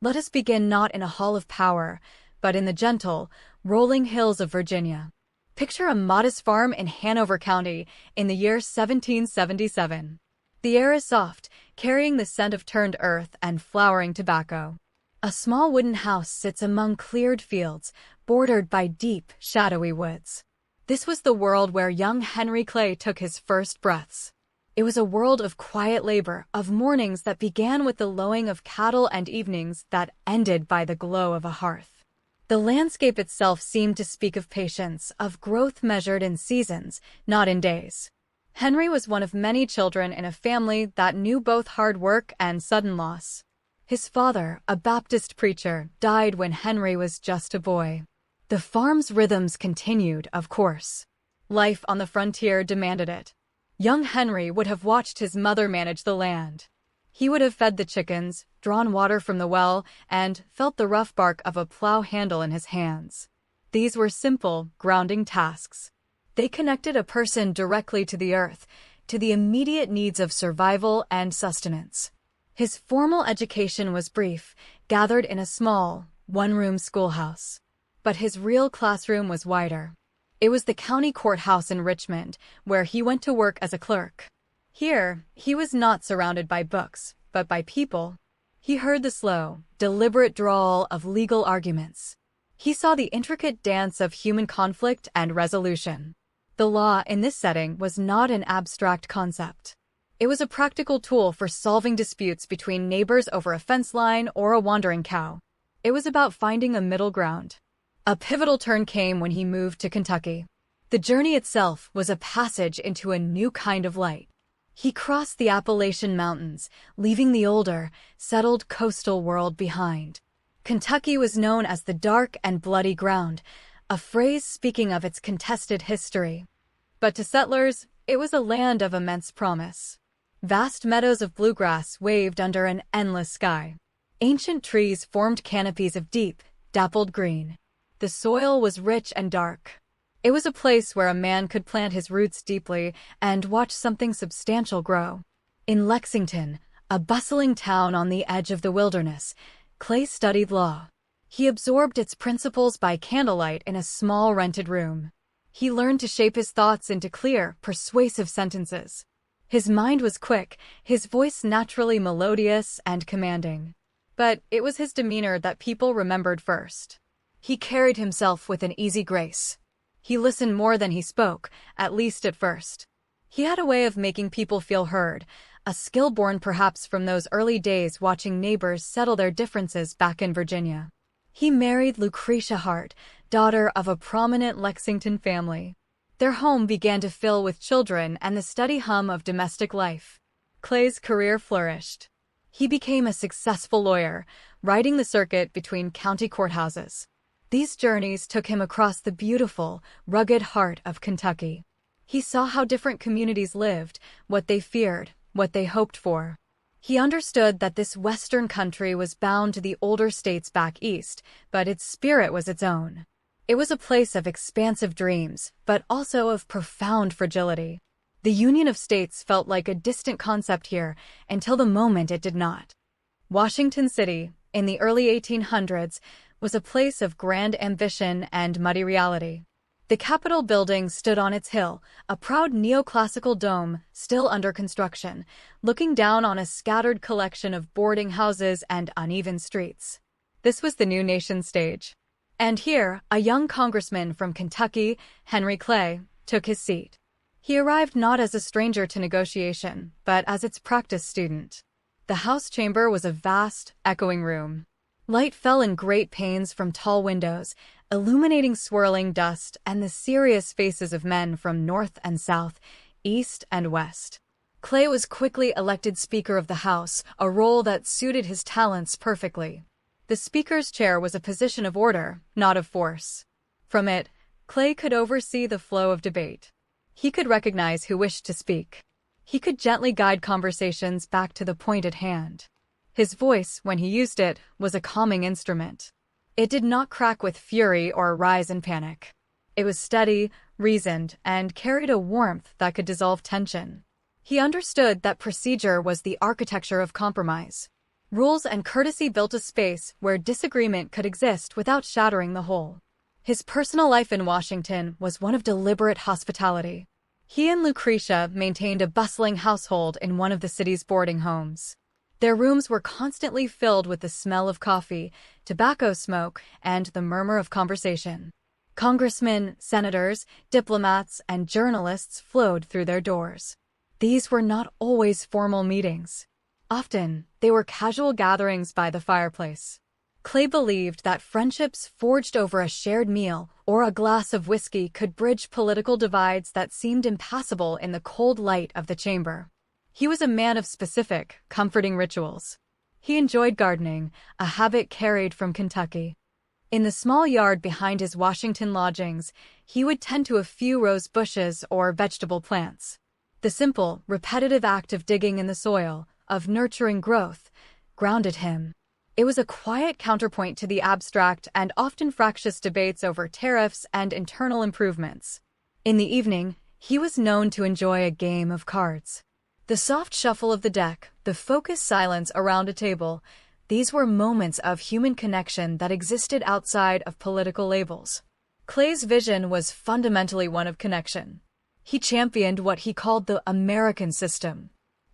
Let us begin not in a hall of power, but in the gentle, rolling hills of Virginia. Picture a modest farm in Hanover County in the year 1777. The air is soft, carrying the scent of turned earth and flowering tobacco. A small wooden house sits among cleared fields, bordered by deep, shadowy woods. This was the world where young Henry Clay took his first breaths. It was a world of quiet labor, of mornings that began with the lowing of cattle and evenings that ended by the glow of a hearth. The landscape itself seemed to speak of patience, of growth measured in seasons, not in days. Henry was one of many children in a family that knew both hard work and sudden loss. His father, a Baptist preacher, died when Henry was just a boy. The farm's rhythms continued, of course. Life on the frontier demanded it. Young Henry would have watched his mother manage the land. He would have fed the chickens, drawn water from the well, and felt the rough bark of a plow handle in his hands. These were simple, grounding tasks. They connected a person directly to the earth, to the immediate needs of survival and sustenance. His formal education was brief, gathered in a small, one-room schoolhouse. But his real classroom was wider. It was the county courthouse in Richmond, where he went to work as a clerk. Here, he was not surrounded by books, but by people. He heard the slow, deliberate drawl of legal arguments. He saw the intricate dance of human conflict and resolution. The law in this setting was not an abstract concept. It was a practical tool for solving disputes between neighbors over a fence line or a wandering cow. It was about finding a middle ground. A pivotal turn came when he moved to Kentucky. The journey itself was a passage into a new kind of light. He crossed the Appalachian Mountains, leaving the older, settled coastal world behind. Kentucky was known as the dark and bloody ground, a phrase speaking of its contested history. But to settlers, it was a land of immense promise. Vast meadows of bluegrass waved under an endless sky. Ancient trees formed canopies of deep, dappled green. The soil was rich and dark. It was a place where a man could plant his roots deeply and watch something substantial grow. In Lexington, a bustling town on the edge of the wilderness, Clay studied law. He absorbed its principles by candlelight in a small rented room. He learned to shape his thoughts into clear, persuasive sentences. His mind was quick, his voice naturally melodious and commanding. But it was his demeanor that people remembered first. He carried himself with an easy grace. He listened more than he spoke, at least at first. He had a way of making people feel heard, a skill born perhaps from those early days watching neighbors settle their differences back in Virginia. He married Lucretia Hart, daughter of a prominent Lexington family. Their home began to fill with children and the steady hum of domestic life. Clay's career flourished. He became a successful lawyer, riding the circuit between county courthouses. These journeys took him across the beautiful, rugged heart of Kentucky. He saw how different communities lived, what they feared, what they hoped for. He understood that this western country was bound to the older states back east, but its spirit was its own. It was a place of expansive dreams, but also of profound fragility. The Union of States felt like a distant concept here until the moment it did not. Washington City, in the early 1800s, was a place of grand ambition and muddy reality. The Capitol building stood on its hill, a proud neoclassical dome still under construction, looking down on a scattered collection of boarding houses and uneven streets. This was the new nation stage. And here, a young congressman from Kentucky, Henry Clay, took his seat. He arrived not as a stranger to negotiation, but as its practice student. The House chamber was a vast, echoing room. Light fell in great panes from tall windows, illuminating swirling dust and the serious faces of men from north and south, east and west. Clay was quickly elected Speaker of the House, a role that suited his talents perfectly. The Speaker's chair was a position of order, not of force. From it, Clay could oversee the flow of debate. He could recognize who wished to speak. He could gently guide conversations back to the point at hand. His voice, when he used it, was a calming instrument. It did not crack with fury or rise in panic. It was steady, reasoned, and carried a warmth that could dissolve tension. He understood that procedure was the architecture of compromise. Rules and courtesy built a space where disagreement could exist without shattering the whole. His personal life in Washington was one of deliberate hospitality. He and Lucretia maintained a bustling household in one of the city's boarding homes. Their rooms were constantly filled with the smell of coffee, tobacco smoke, and the murmur of conversation. Congressmen, senators, diplomats, and journalists flowed through their doors. These were not always formal meetings. Often, they were casual gatherings by the fireplace. Clay believed that friendships forged over a shared meal or a glass of whiskey could bridge political divides that seemed impassable in the cold light of the chamber. He was a man of specific, comforting rituals. He enjoyed gardening, a habit carried from Kentucky. In the small yard behind his Washington lodgings, he would tend to a few rose bushes or vegetable plants. The simple, repetitive act of digging in the soil, of nurturing growth, grounded him. It was a quiet counterpoint to the abstract and often fractious debates over tariffs and internal improvements. In the evening, he was known to enjoy a game of cards. The soft shuffle of the deck, the focused silence around a table, these were moments of human connection that existed outside of political labels. Clay's vision was fundamentally one of connection. He championed what he called the American system.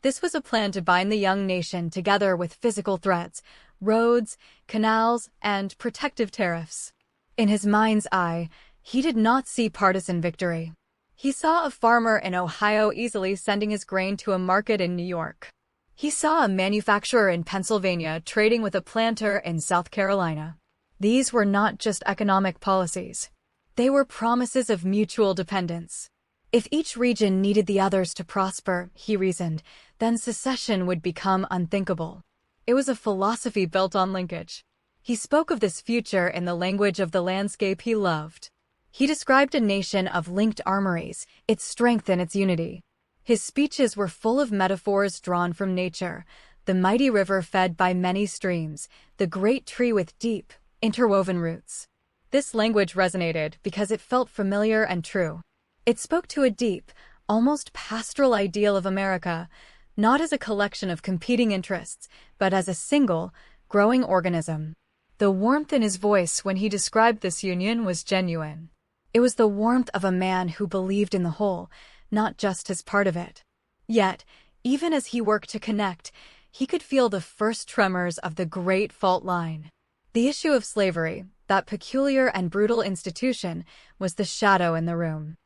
This was a plan to bind the young nation together with physical threads, roads, canals, and protective tariffs. In his mind's eye, he did not see partisan victory. He saw a farmer in Ohio easily sending his grain to a market in New York. He saw a manufacturer in Pennsylvania trading with a planter in South Carolina. These were not just economic policies. They were promises of mutual dependence. If each region needed the others to prosper, he reasoned, then secession would become unthinkable. It was a philosophy built on linkage. He spoke of this future in the language of the landscape he loved. He described a nation of linked armories, its strength and its unity. His speeches were full of metaphors drawn from nature, the mighty river fed by many streams, the great tree with deep, interwoven roots. This language resonated because it felt familiar and true. It spoke to a deep, almost pastoral ideal of America, not as a collection of competing interests, but as a single, growing organism. The warmth in his voice when he described this union was genuine. It was the warmth of a man who believed in the whole, not just as part of it. Yet, even as he worked to connect, he could feel the first tremors of the Great Fault Line. The issue of slavery, that peculiar and brutal institution, was the shadow in the room.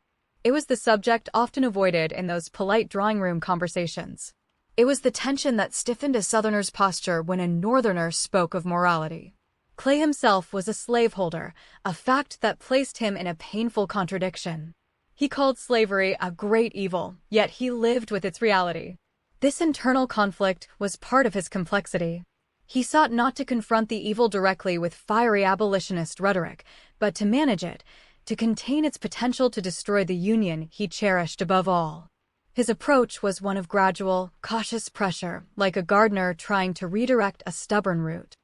It was the subject often avoided in those polite drawing room conversations. It was the tension that stiffened a Southerner's posture when a Northerner spoke of morality. Clay himself was a slaveholder, a fact that placed him in a painful contradiction. He called slavery a great evil, yet he lived with its reality. This internal conflict was part of his complexity. He sought not to confront the evil directly with fiery abolitionist rhetoric, but to manage it, to contain its potential to destroy the Union he cherished above all. His approach was one of gradual, cautious pressure, like a gardener trying to redirect a stubborn root.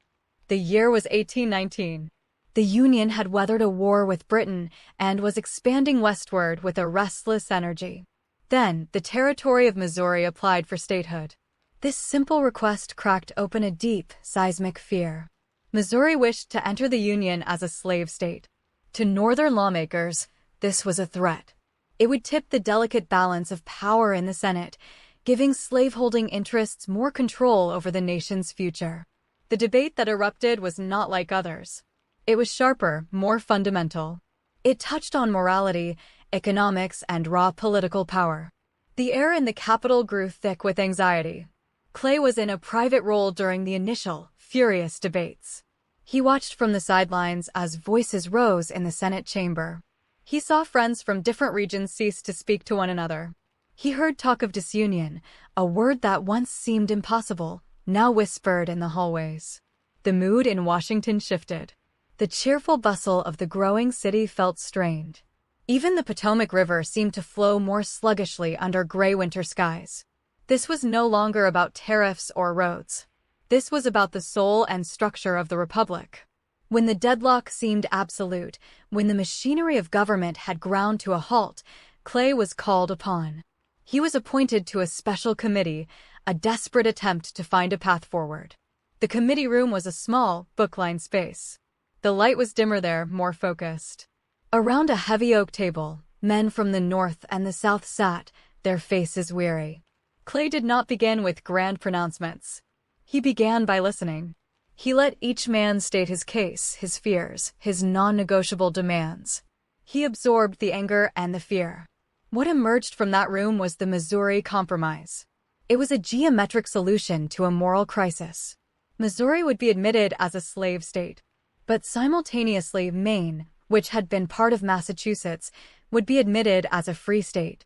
The year was 1819. The Union had weathered a war with Britain and was expanding westward with a restless energy. Then, the territory of Missouri applied for statehood. This simple request cracked open a deep, seismic fear. Missouri wished to enter the Union as a slave state. To Northern lawmakers, this was a threat. It would tip the delicate balance of power in the Senate, giving slaveholding interests more control over the nation's future. The debate that erupted was not like others. It was sharper, more fundamental. It touched on morality, economics, and raw political power. The air in the Capitol grew thick with anxiety. Clay was in a private role during the initial, furious debates. He watched from the sidelines as voices rose in the Senate chamber. He saw friends from different regions cease to speak to one another. He heard talk of disunion, a word that once seemed impossible, now whispered in the hallways. The mood in Washington shifted. The cheerful bustle of the growing city felt strained. Even the Potomac River seemed to flow more sluggishly under gray winter skies. This was no longer about tariffs or roads. This was about the soul and structure of the republic. When the deadlock seemed absolute, when the machinery of government had ground to a halt, Clay was called upon. He was appointed to a special committee, a desperate attempt to find a path forward. The committee room was a small, book-lined space. The light was dimmer there, more focused. Around a heavy oak table, men from the north and the south sat, their faces weary. Clay did not begin with grand pronouncements. He began by listening. He let each man state his case, his fears, his non-negotiable demands. He absorbed the anger and the fear. What emerged from that room was the Missouri Compromise. It was a geometric solution to a moral crisis. Missouri would be admitted as a slave state, but simultaneously Maine, which had been part of Massachusetts, would be admitted as a free state.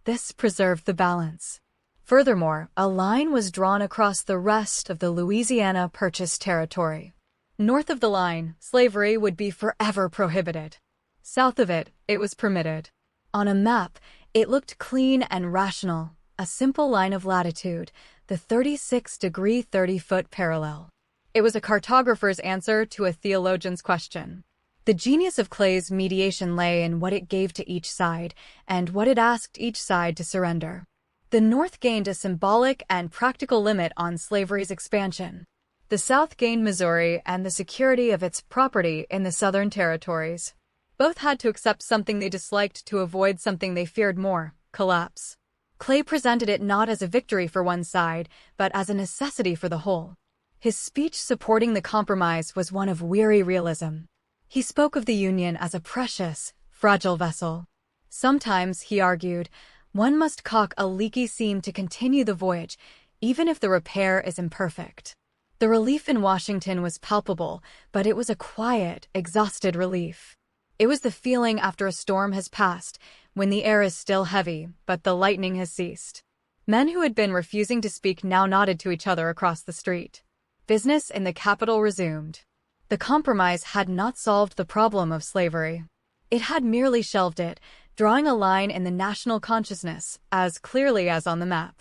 This preserved the balance. Furthermore, a line was drawn across the rest of the Louisiana Purchase territory. North of the line, slavery would be forever prohibited. South of it, it was permitted. On a map, it looked clean and rational, a simple line of latitude, the 36-degree 30-foot parallel. It was a cartographer's answer to a theologian's question. The genius of Clay's mediation lay in what it gave to each side and what it asked each side to surrender. The North gained a symbolic and practical limit on slavery's expansion. The South gained Missouri and the security of its property in the Southern territories. Both had to accept something they disliked to avoid something they feared more: collapse. Clay presented it not as a victory for one side, but as a necessity for the whole. His speech supporting the compromise was one of weary realism. He spoke of the Union as a precious, fragile vessel. Sometimes, he argued, one must caulk a leaky seam to continue the voyage, even if the repair is imperfect. The relief in Washington was palpable, but it was a quiet, exhausted relief. It was the feeling after a storm has passed, when the air is still heavy, but the lightning has ceased. Men who had been refusing to speak now nodded to each other across the street. Business in the capital resumed. The compromise had not solved the problem of slavery. It had merely shelved it, drawing a line in the national consciousness as clearly as on the map.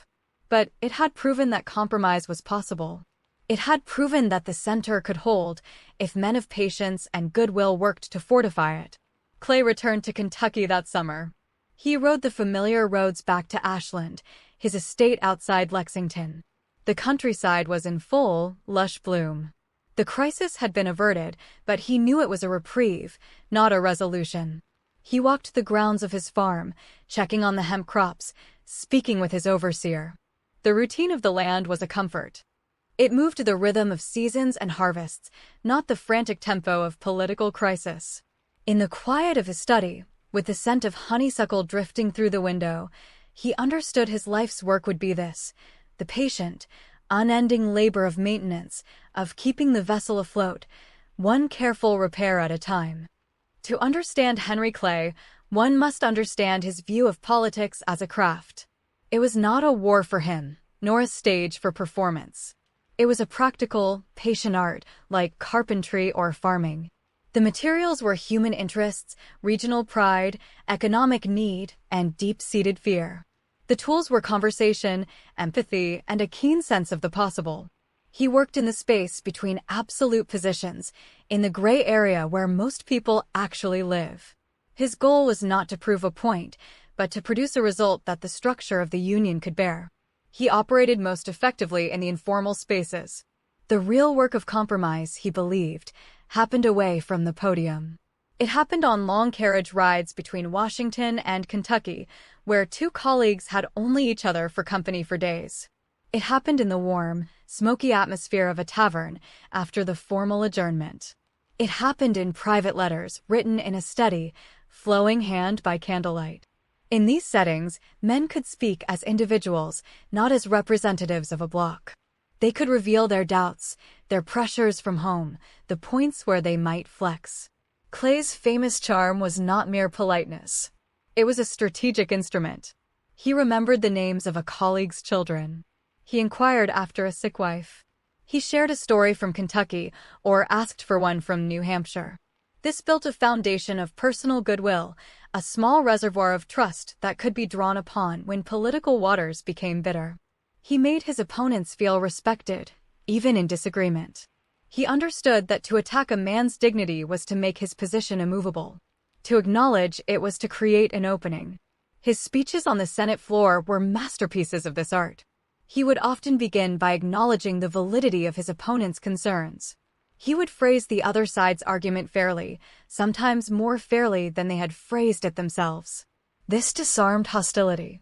But it had proven that compromise was possible. It had proven that the center could hold if men of patience and goodwill worked to fortify it. Clay returned to Kentucky that summer. He rode the familiar roads back to Ashland, his estate outside Lexington. The countryside was in full, lush bloom. The crisis had been averted, but he knew it was a reprieve, not a resolution. He walked the grounds of his farm, checking on the hemp crops, speaking with his overseer. The routine of the land was a comfort. It moved to the rhythm of seasons and harvests, not the frantic tempo of political crisis. In the quiet of his study, with the scent of honeysuckle drifting through the window, he understood his life's work would be this: the patient, unending labor of maintenance, of keeping the vessel afloat, one careful repair at a time. To understand Henry Clay, one must understand his view of politics as a craft. It was not a war for him, nor a stage for performance. It was a practical, patient art, like carpentry or farming. The materials were human interests, regional pride, economic need, and deep-seated fear. The tools were conversation, empathy, and a keen sense of the possible. He worked in the space between absolute positions, in the gray area where most people actually live. His goal was not to prove a point, but to produce a result that the structure of the Union could bear. He operated most effectively in the informal spaces. The real work of compromise, he believed, happened away from the podium. It happened on long carriage rides between Washington and Kentucky, where two colleagues had only each other for company for days. It happened in the warm, smoky atmosphere of a tavern after the formal adjournment. It happened in private letters written in a study, flowing hand by candlelight. In these settings, men could speak as individuals, not as representatives of a bloc. They could reveal their doubts, their pressures from home, the points where they might flex. Clay's famous charm was not mere politeness. It was a strategic instrument. He remembered the names of a colleague's children. He inquired after a sick wife. He shared a story from Kentucky or asked for one from New Hampshire. This built a foundation of personal goodwill, a small reservoir of trust that could be drawn upon when political waters became bitter. He made his opponents feel respected, even in disagreement. He understood that to attack a man's dignity was to make his position immovable. To acknowledge it was to create an opening. His speeches on the Senate floor were masterpieces of this art. He would often begin by acknowledging the validity of his opponent's concerns. He would phrase the other side's argument fairly, sometimes more fairly than they had phrased it themselves. This disarmed hostility.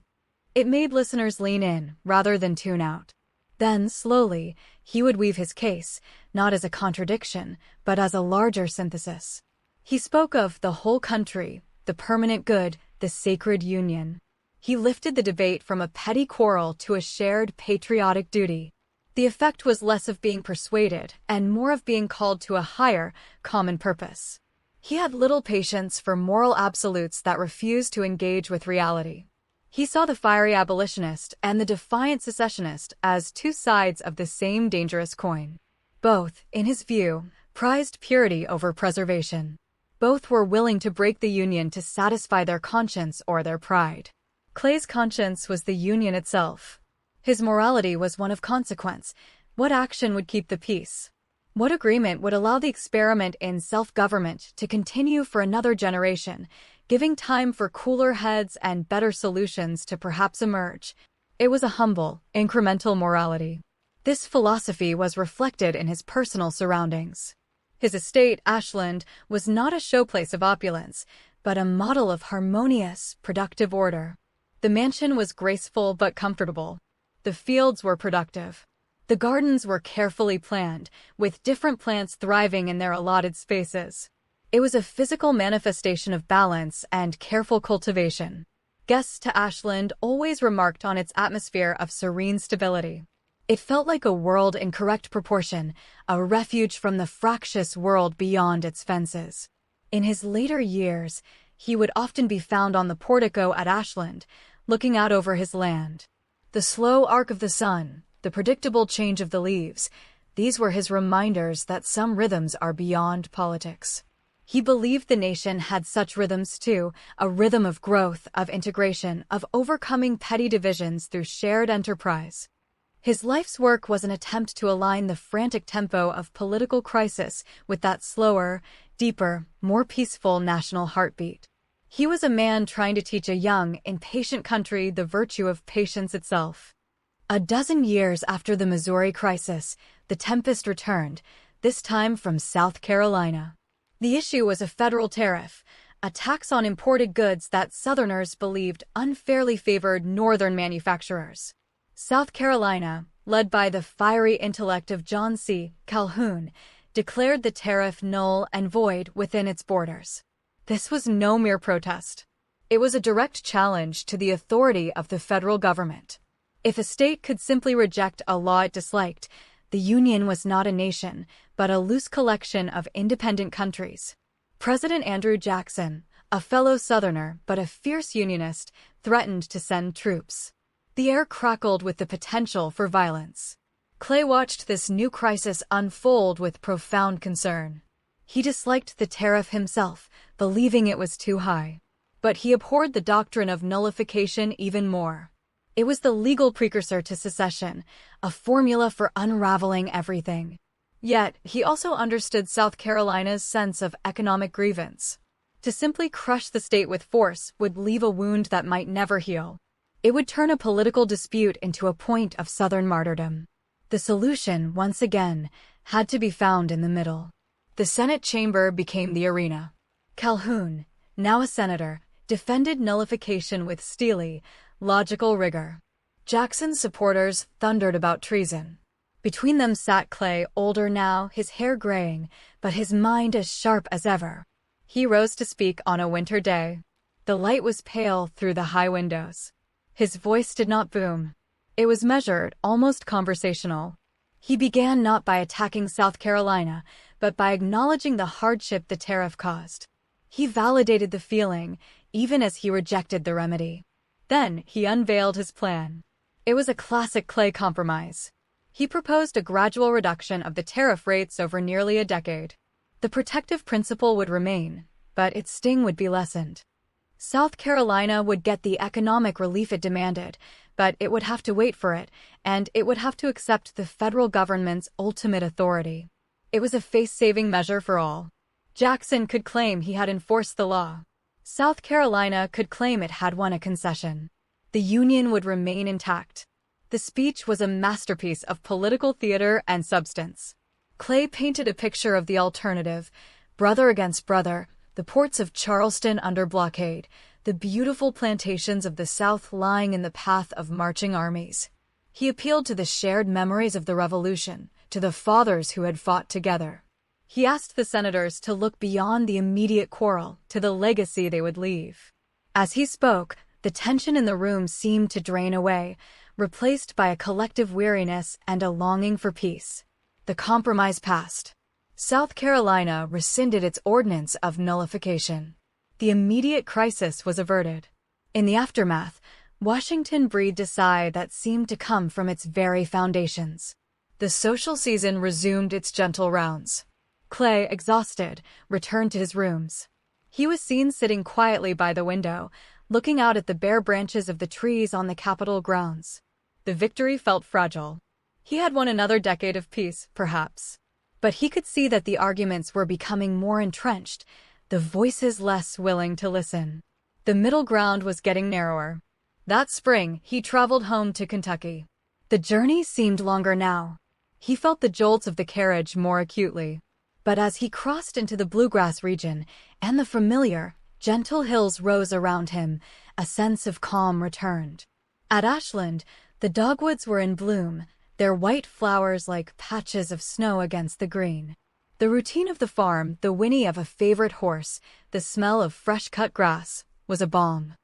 It made listeners lean in, rather than tune out. Then, slowly, he would weave his case, not as a contradiction, but as a larger synthesis. He spoke of the whole country, the permanent good, the sacred union. He lifted the debate from a petty quarrel to a shared patriotic duty. The effect was less of being persuaded and more of being called to a higher, common purpose. He had little patience for moral absolutes that refused to engage with reality. He saw the fiery abolitionist and the defiant secessionist as two sides of the same dangerous coin. Both, in his view, prized purity over preservation. Both were willing to break the Union to satisfy their conscience or their pride. Clay's conscience was the Union itself. His morality was one of consequence. What action would keep the peace? What agreement would allow the experiment in self-government to continue for another generation, giving time for cooler heads and better solutions to perhaps emerge? It was a humble, incremental morality. This philosophy was reflected in his personal surroundings. His estate, Ashland, was not a showplace of opulence, but a model of harmonious, productive order. The mansion was graceful but comfortable. The fields were productive. The gardens were carefully planned, with different plants thriving in their allotted spaces. It was a physical manifestation of balance and careful cultivation. Guests to Ashland always remarked on its atmosphere of serene stability. It felt like a world in correct proportion, a refuge from the fractious world beyond its fences. In his later years, he would often be found on the portico at Ashland, looking out over his land. The slow arc of the sun, the predictable change of the leaves, these were his reminders that some rhythms are beyond politics. He believed the nation had such rhythms too, a rhythm of growth, of integration, of overcoming petty divisions through shared enterprise. His life's work was an attempt to align the frantic tempo of political crisis with that slower, deeper, more peaceful national heartbeat. He was a man trying to teach a young, impatient country the virtue of patience itself. A dozen years after the Missouri crisis, the tempest returned, this time from South Carolina. The issue was a federal tariff, a tax on imported goods that Southerners believed unfairly favored Northern manufacturers. South Carolina, led by the fiery intellect of John C. Calhoun, declared the tariff null and void within its borders. This was no mere protest. It was a direct challenge to the authority of the federal government. If a state could simply reject a law it disliked, the Union was not a nation, but a loose collection of independent countries. President Andrew Jackson, a fellow Southerner but a fierce Unionist, threatened to send troops. The air crackled with the potential for violence. Clay watched this new crisis unfold with profound concern. He disliked the tariff himself, believing it was too high. But he abhorred the doctrine of nullification even more. It was the legal precursor to secession, a formula for unraveling everything. Yet, he also understood South Carolina's sense of economic grievance. To simply crush the state with force would leave a wound that might never heal. It would turn a political dispute into a point of Southern martyrdom. The solution, once again, had to be found in the middle. The Senate chamber became the arena. Calhoun, now a senator, defended nullification with steely, logical rigor. Jackson's supporters thundered about treason. Between them sat Clay, older now, his hair graying, but his mind as sharp as ever. He rose to speak on a winter day. The light was pale through the high windows. His voice did not boom. It was measured, almost conversational. He began not by attacking South Carolina, but by acknowledging the hardship the tariff caused. He validated the feeling, even as he rejected the remedy. Then he unveiled his plan. It was a classic Clay compromise. He proposed a gradual reduction of the tariff rates over nearly a decade. The protective principle would remain, but its sting would be lessened. South Carolina would get the economic relief it demanded, but it would have to wait for it, and it would have to accept the federal government's ultimate authority. It was a face-saving measure for all. Jackson could claim he had enforced the law. South Carolina could claim it had won a concession. The Union would remain intact. The speech was a masterpiece of political theater and substance. Clay painted a picture of the alternative, brother against brother, the ports of Charleston under blockade, the beautiful plantations of the South lying in the path of marching armies. He appealed to the shared memories of the Revolution, to the fathers who had fought together. He asked the senators to look beyond the immediate quarrel to the legacy they would leave. As he spoke, the tension in the room seemed to drain away, replaced by a collective weariness and a longing for peace. The compromise passed. South Carolina rescinded its ordinance of nullification. The immediate crisis was averted. In the aftermath, Washington breathed a sigh that seemed to come from its very foundations. The social season resumed its gentle rounds. Clay, exhausted, returned to his rooms. He was seen sitting quietly by the window, looking out at the bare branches of the trees on the Capitol grounds. The victory felt fragile. He had won another decade of peace, perhaps. But he could see that the arguments were becoming more entrenched, the voices less willing to listen. The middle ground was getting narrower. That spring, he traveled home to Kentucky. The journey seemed longer now. He felt the jolts of the carriage more acutely. But as he crossed into the bluegrass region, and the familiar, gentle hills rose around him, a sense of calm returned. At Ashland, the dogwoods were in bloom, their white flowers like patches of snow against the green. The routine of the farm, the whinny of a favorite horse, the smell of fresh-cut grass, was a balm.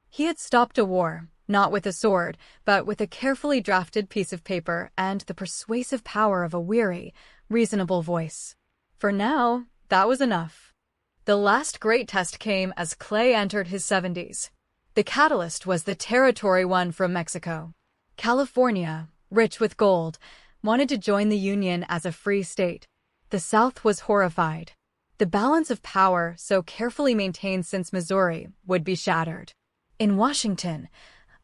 He had stopped a war, not with a sword, but with a carefully drafted piece of paper and the persuasive power of a weary, reasonable voice. For now, that was enough. The last great test came as Clay entered his 70s. The catalyst was the territory won from Mexico. California, rich with gold, wanted to join the Union as a free state. The South was horrified. The balance of power, so carefully maintained since Missouri, would be shattered. In Washington,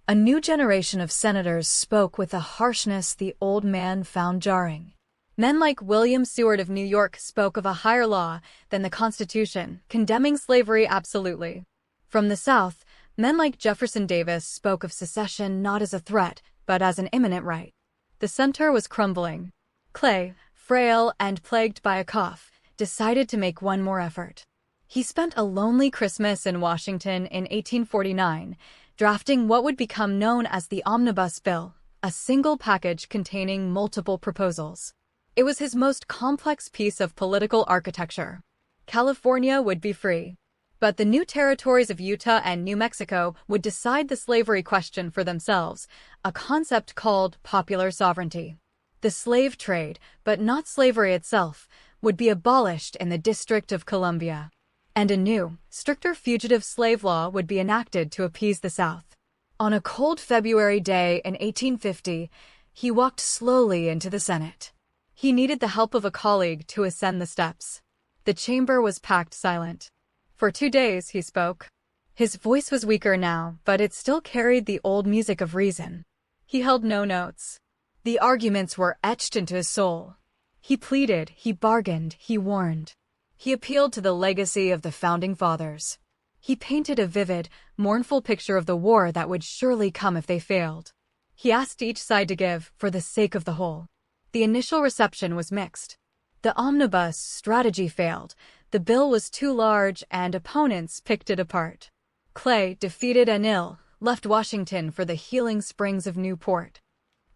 a new generation of senators spoke with a harshness the old man found jarring. Men like William Seward of New York spoke of a higher law than the Constitution, condemning slavery absolutely. From the South, men like Jefferson Davis spoke of secession not as a threat, but as an imminent right. The center was crumbling. Clay, frail and plagued by a cough, decided to make one more effort. He spent a lonely Christmas in Washington in 1849, drafting what would become known as the Omnibus Bill, a single package containing multiple proposals. It was his most complex piece of political architecture. California would be free. But the new territories of Utah and New Mexico would decide the slavery question for themselves, a concept called popular sovereignty. The slave trade, but not slavery itself, would be abolished in the District of Columbia. And a new, stricter fugitive slave law would be enacted to appease the South. On a cold February day in 1850, he walked slowly into the Senate. He needed the help of a colleague to ascend the steps. The chamber was packed silent. For 2 days, he spoke. His voice was weaker now, but it still carried the old music of reason. He held no notes. The arguments were etched into his soul. He pleaded, he bargained, he warned. He appealed to the legacy of the Founding Fathers. He painted a vivid, mournful picture of the war that would surely come if they failed. He asked each side to give, for the sake of the whole. The initial reception was mixed. The omnibus strategy failed. The bill was too large, and opponents picked it apart. Clay, defeated and ill, left Washington for the healing springs of Newport.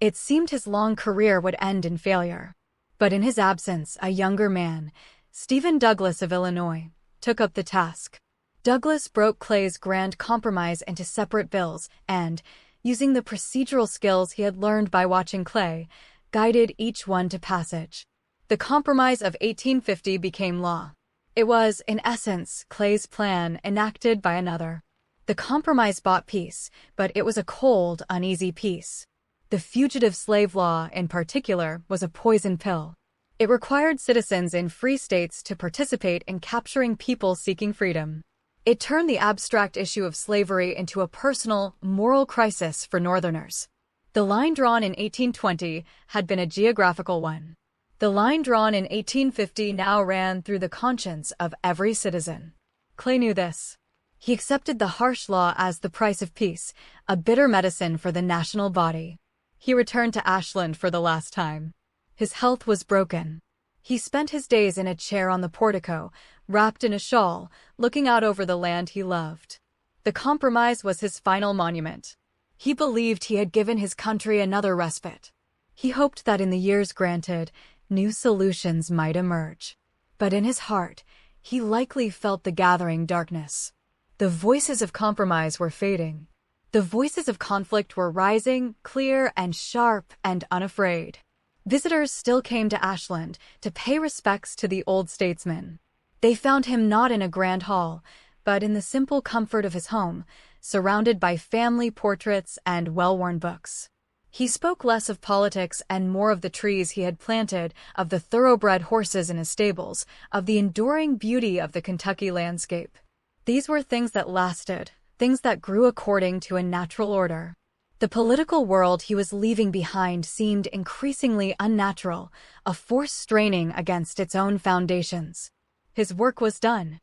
It seemed his long career would end in failure. But in his absence, a younger man, Stephen Douglas of Illinois, took up the task. Douglas broke Clay's grand compromise into separate bills and, using the procedural skills he had learned by watching Clay, guided each one to passage. The Compromise of 1850 became law. It was, in essence, Clay's plan enacted by another. The compromise bought peace, but it was a cold, uneasy peace. The fugitive slave law, in particular, was a poison pill. It required citizens in free states to participate in capturing people seeking freedom. It turned the abstract issue of slavery into a personal, moral crisis for Northerners. The line drawn in 1820 had been a geographical one. The line drawn in 1850 now ran through the conscience of every citizen. Clay knew this. He accepted the harsh law as the price of peace, a bitter medicine for the national body. He returned to Ashland for the last time. His health was broken. He spent his days in a chair on the portico, wrapped in a shawl, looking out over the land he loved. The compromise was his final monument. He believed he had given his country another respite. He hoped that in the years granted, new solutions might emerge. But in his heart, he likely felt the gathering darkness. The voices of compromise were fading. The voices of conflict were rising, clear and sharp and unafraid. Visitors still came to Ashland to pay respects to the old statesman. They found him not in a grand hall, but in the simple comfort of his home, surrounded by family portraits and well-worn books. He spoke less of politics and more of the trees he had planted, of the thoroughbred horses in his stables, of the enduring beauty of the Kentucky landscape. These were things that lasted, things that grew according to a natural order. The political world he was leaving behind seemed increasingly unnatural, a force straining against its own foundations. His work was done.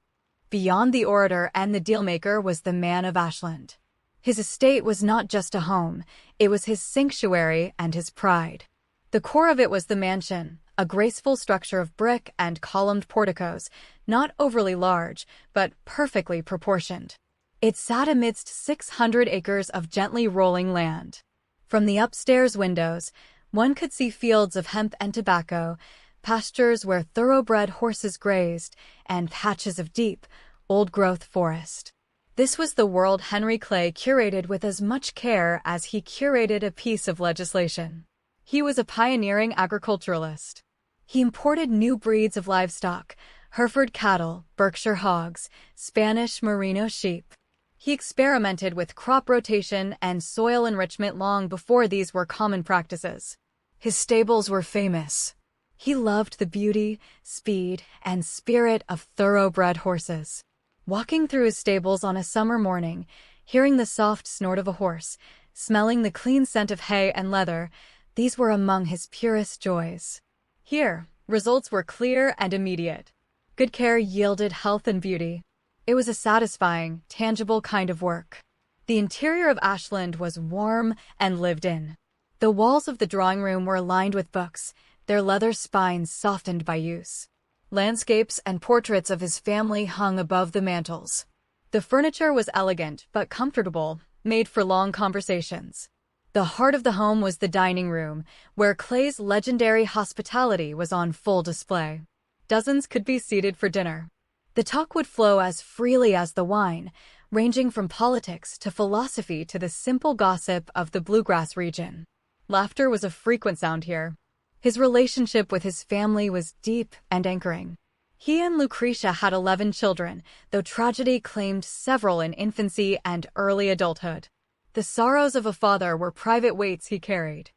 Beyond the orator and the dealmaker was the man of Ashland. His estate was not just a home, it was his sanctuary and his pride. The core of it was the mansion, a graceful structure of brick and columned porticos, not overly large, but perfectly proportioned. It sat amidst 600 acres of gently rolling land. From the upstairs windows, one could see fields of hemp and tobacco, pastures where thoroughbred horses grazed, and patches of deep, old-growth forest. This was the world Henry Clay curated with as much care as he curated a piece of legislation. He was a pioneering agriculturalist. He imported new breeds of livestock, Hereford cattle, Berkshire hogs, Spanish merino sheep. He experimented with crop rotation and soil enrichment long before these were common practices. His stables were famous. He loved the beauty, speed, and spirit of thoroughbred horses. Walking through his stables on a summer morning, hearing the soft snort of a horse, smelling the clean scent of hay and leather, these were among his purest joys. Here, results were clear and immediate. Good care yielded health and beauty. It was a satisfying, tangible kind of work. The interior of Ashland was warm and lived in. The walls of the drawing room were lined with books, their leather spines softened by use. Landscapes and portraits of his family hung above the mantels. The furniture was elegant but comfortable, made for long conversations. The heart of the home was the dining room, where Clay's legendary hospitality was on full display. Dozens could be seated for dinner. The talk would flow as freely as the wine, ranging from politics to philosophy to the simple gossip of the bluegrass region. Laughter was a frequent sound here. His relationship with his family was deep and anchoring. He and Lucretia had 11 children, though tragedy claimed several in infancy and early adulthood. The sorrows of a father were private weights he carried.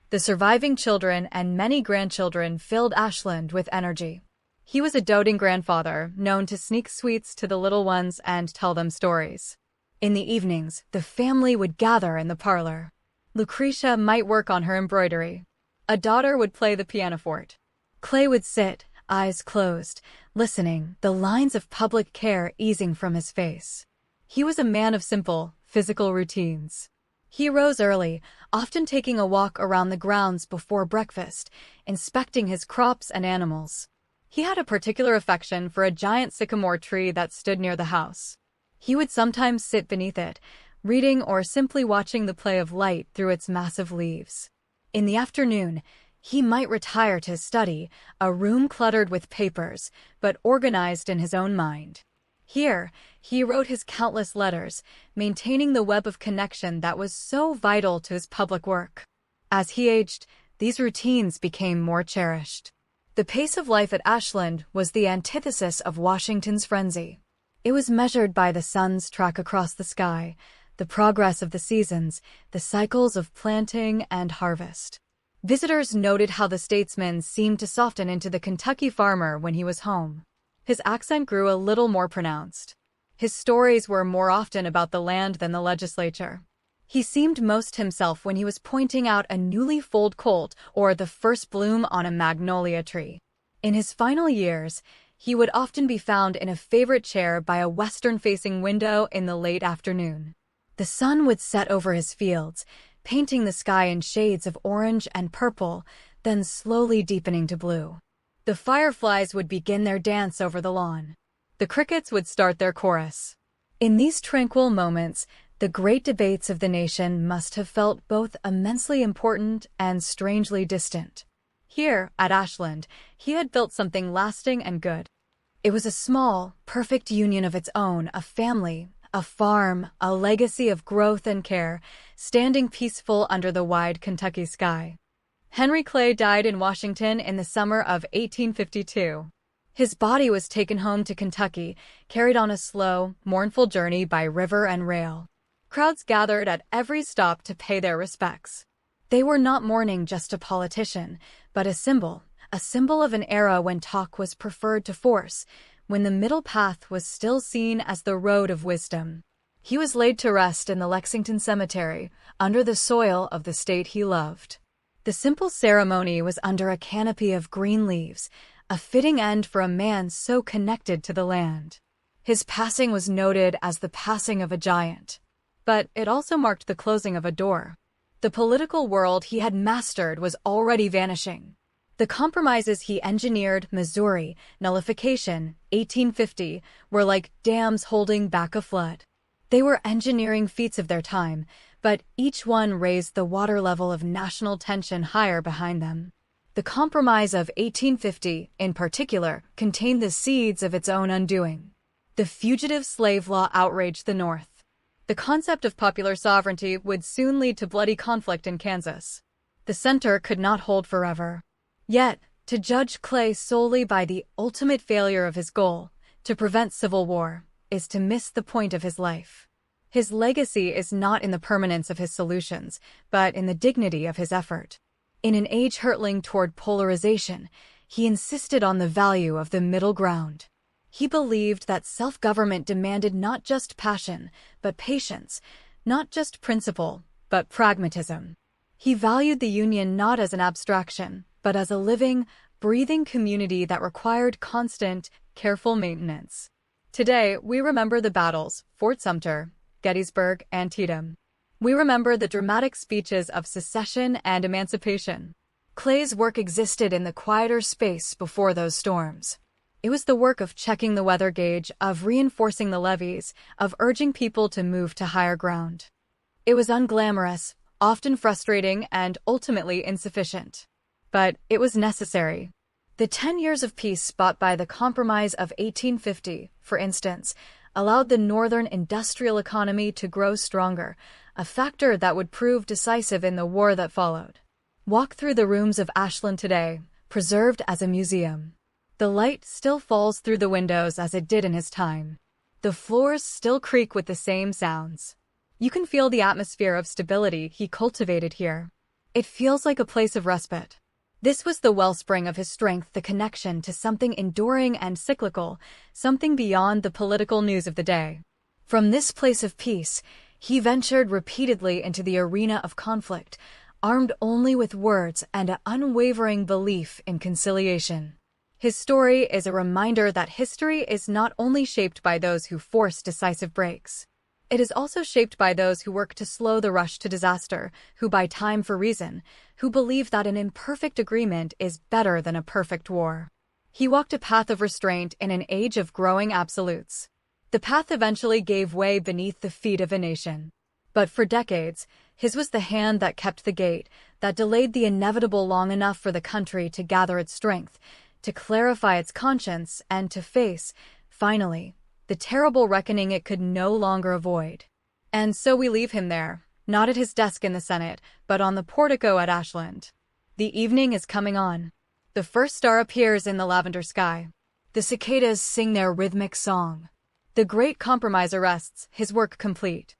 The surviving children and many grandchildren filled Ashland with energy. He was a doting grandfather, known to sneak sweets to the little ones and tell them stories. In the evenings, the family would gather in the parlor. Lucretia might work on her embroidery. A daughter would play the pianoforte. Clay would sit, eyes closed, listening, the lines of public care easing from his face. He was a man of simple, physical routines. He rose early, often taking a walk around the grounds before breakfast, inspecting his crops and animals. He had a particular affection for a giant sycamore tree that stood near the house. He would sometimes sit beneath it, reading or simply watching the play of light through its massive leaves. In the afternoon, he might retire to his study, a room cluttered with papers, but organized in his own mind. Here, he wrote his countless letters, maintaining the web of connection that was so vital to his public work. As he aged, these routines became more cherished. The pace of life at Ashland was the antithesis of Washington's frenzy. It was measured by the sun's track across the sky, the progress of the seasons, the cycles of planting and harvest. Visitors noted how the statesman seemed to soften into the Kentucky farmer when he was home. His accent grew a little more pronounced. His stories were more often about the land than the legislature. He seemed most himself when he was pointing out a newly foaled colt or the first bloom on a magnolia tree. In his final years, he would often be found in a favorite chair by a western-facing window in the late afternoon. The sun would set over his fields, painting the sky in shades of orange and purple, then slowly deepening to blue. The fireflies would begin their dance over the lawn. The crickets would start their chorus. In these tranquil moments, the great debates of the nation must have felt both immensely important and strangely distant. Here, at Ashland, he had built something lasting and good. It was a small, perfect union of its own, a family, a farm, a legacy of growth and care, standing peaceful under the wide Kentucky sky. Henry Clay died in Washington in the summer of 1852. His body was taken home to Kentucky, carried on a slow, mournful journey by river and rail. Crowds gathered at every stop to pay their respects. They were not mourning just a politician, but a symbol of an era when talk was preferred to force, when the middle path was still seen as the road of wisdom. He was laid to rest in the Lexington Cemetery, under the soil of the state he loved. The simple ceremony was under a canopy of green leaves, a fitting end for a man so connected to the land. His passing was noted as the passing of a giant. But it also marked the closing of a door. The political world he had mastered was already vanishing. The compromises he engineered, Missouri, Nullification, 1850, were like dams holding back a flood. They were engineering feats of their time, but each one raised the water level of national tension higher behind them. The Compromise of 1850, in particular, contained the seeds of its own undoing. The fugitive slave law outraged the North. The concept of popular sovereignty would soon lead to bloody conflict in Kansas. The center could not hold forever. Yet, to judge Clay solely by the ultimate failure of his goal, to prevent civil war, is to miss the point of his life. His legacy is not in the permanence of his solutions, but in the dignity of his effort. In an age hurtling toward polarization, he insisted on the value of the middle ground. He believed that self-government demanded not just passion, but patience, not just principle, but pragmatism. He valued the Union not as an abstraction, but as a living, breathing community that required constant, careful maintenance. Today, we remember the battles, Fort Sumter, Gettysburg, Antietam. We remember the dramatic speeches of secession and emancipation. Clay's work existed in the quieter space before those storms. It was the work of checking the weather gauge, of reinforcing the levees, of urging people to move to higher ground. It was unglamorous, often frustrating, and ultimately insufficient. But it was necessary. The 10 years of peace bought by the Compromise of 1850, for instance, allowed the northern industrial economy to grow stronger, a factor that would prove decisive in the war that followed. Walk through the rooms of Ashland today, preserved as a museum. The light still falls through the windows as it did in his time. The floors still creak with the same sounds. You can feel the atmosphere of stability he cultivated here. It feels like a place of respite. This was the wellspring of his strength, the connection to something enduring and cyclical, something beyond the political news of the day. From this place of peace, he ventured repeatedly into the arena of conflict, armed only with words and an unwavering belief in conciliation. His story is a reminder that history is not only shaped by those who force decisive breaks. It is also shaped by those who work to slow the rush to disaster, who buy time for reason, who believe that an imperfect agreement is better than a perfect war. He walked a path of restraint in an age of growing absolutes. The path eventually gave way beneath the feet of a nation. But for decades, his was the hand that kept the gate, that delayed the inevitable long enough for the country to gather its strength, to clarify its conscience, and to face, finally, the terrible reckoning it could no longer avoid. And so we leave him there, not at his desk in the Senate, but on the portico at Ashland. The evening is coming on. The first star appears in the lavender sky. The cicadas sing their rhythmic song. The great compromiser rests, his work complete.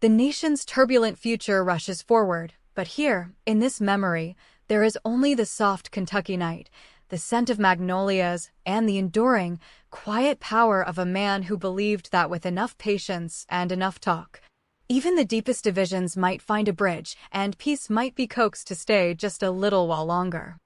The nation's turbulent future rushes forward, but here, in this memory, there is only the soft Kentucky night, the scent of magnolias, and the enduring, quiet power of a man who believed that with enough patience and enough talk, even the deepest divisions might find a bridge, and peace might be coaxed to stay just a little while longer.